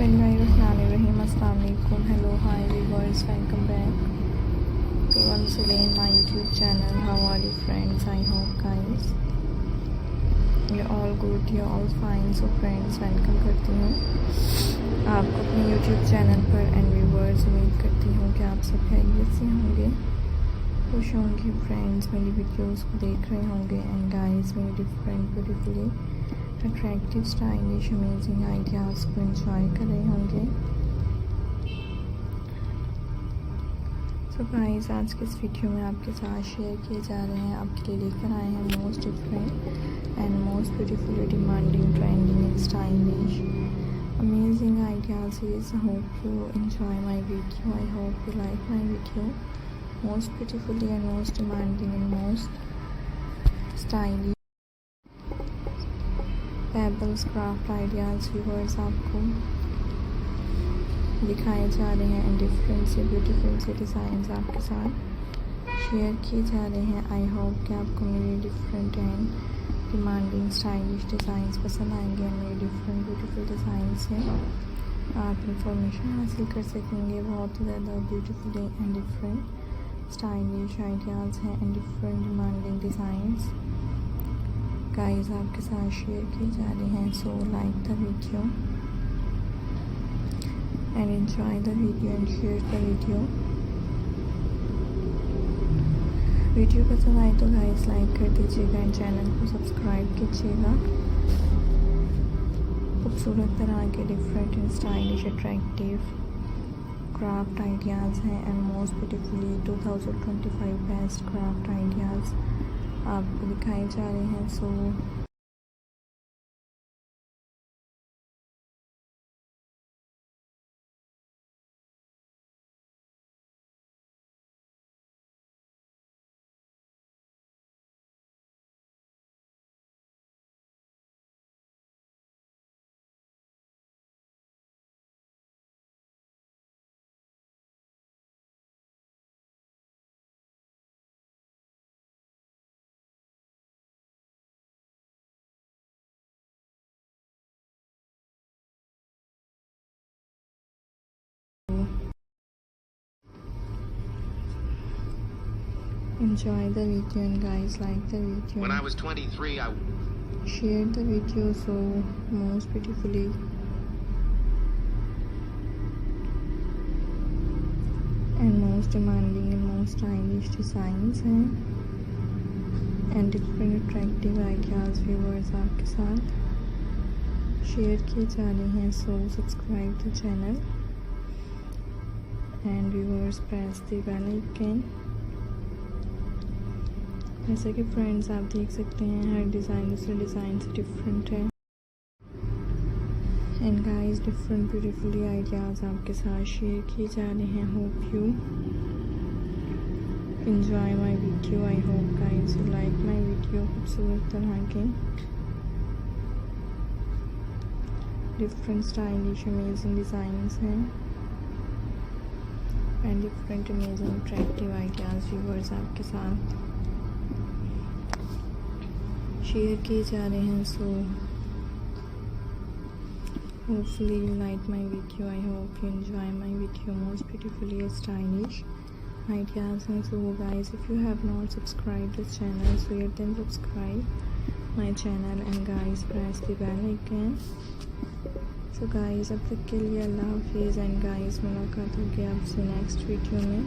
Bismillahirrahmanirrahim. Assalamualaikum. Hello, hi viewers. Welcome back to once again my YouTube channel. How are you friends? I hope guys you're all good, you're all fine. So friends, welcome करती हूँ आपको अपने YouTube channel पर and viewers. उम्मीद करती हूँ कि आप सब खैरियत से होंगे, खुश होंगे फ्रेंड्स, मेरी वीडियोस को देख रहे होंगे एंड गाइस मेरी different beautifully attractive stylish amazing ideas को एंजॉय कर रहे होंगे। सो गाइस, आज के इस वीडियो में आपके साथ शेयर किए जा रहे हैं, आपके लिए लेकर आए हैं most different and most beautifully demanding trending and stylish amazing ideas. Hope you enjoy my video, I hope you like my video. Most beautifully and most demanding and most stylish pebbles craft ideas viewers आपको दिखाए जा रहे हैं and different से beautiful से designs आपके साथ share किए जा रहे हैं। आई होप कि आपको मेरे different and demanding stylish designs पसंद आएंगे। मेरे डिफरेंट ब्यूटीफुल डिज़ाइन से आप इंफॉर्मेशन हासिल कर सकेंगे। बहुत ही ज़्यादा beautiful and different stylish ideas हैं and different demanding designs guys आपके साथ शेयर किए जा रहे हैं। So like the video and enjoy the video and share the video. Video पसंद आए तो गाइस लाइक कर दीजिएगा एंड चैनल को सब्सक्राइब कीजिएगा। खूबसूरत तरह के different and stylish attractive craft ideas हैं and most beautifully 2025 best craft ideas आपको दिखाए जा रहे हैं। सो enjoy the video and guys like the video. When I was 23, I share the video. So most beautifully and most demanding and most stylish designs हैं and different attractive ideas viewers आपके साथ share किए जा रहे हैं। So subscribe the channel and viewers press the bell icon। जैसे कि friends आप देख सकते हैं हर डिज़ाइन दूसरे डिज़ाइन से डिफरेंट है and guys different beautifully ideas आपके साथ शेयर किए जा रहे हैं। Hope you enjoy my video, I hope guys you like my video. खूबसूरत तरह के डिफरेंट स्टाइलिश अमेजिंग डिज़ाइंस हैं and different amazing attractive ideas viewers आपके साथ शेयर किए जा रहे हैं। So hopefully you like my video, I hope you enjoy my video. Most beautifully stylish ideas हैं। So guys if you have not subscribe this channel so you then subscribe my channel and guys press the bell icon. So guys अब तक के लिए अल्लाह हाफिज़ and guys मुलाकात होगी आपसे next video में।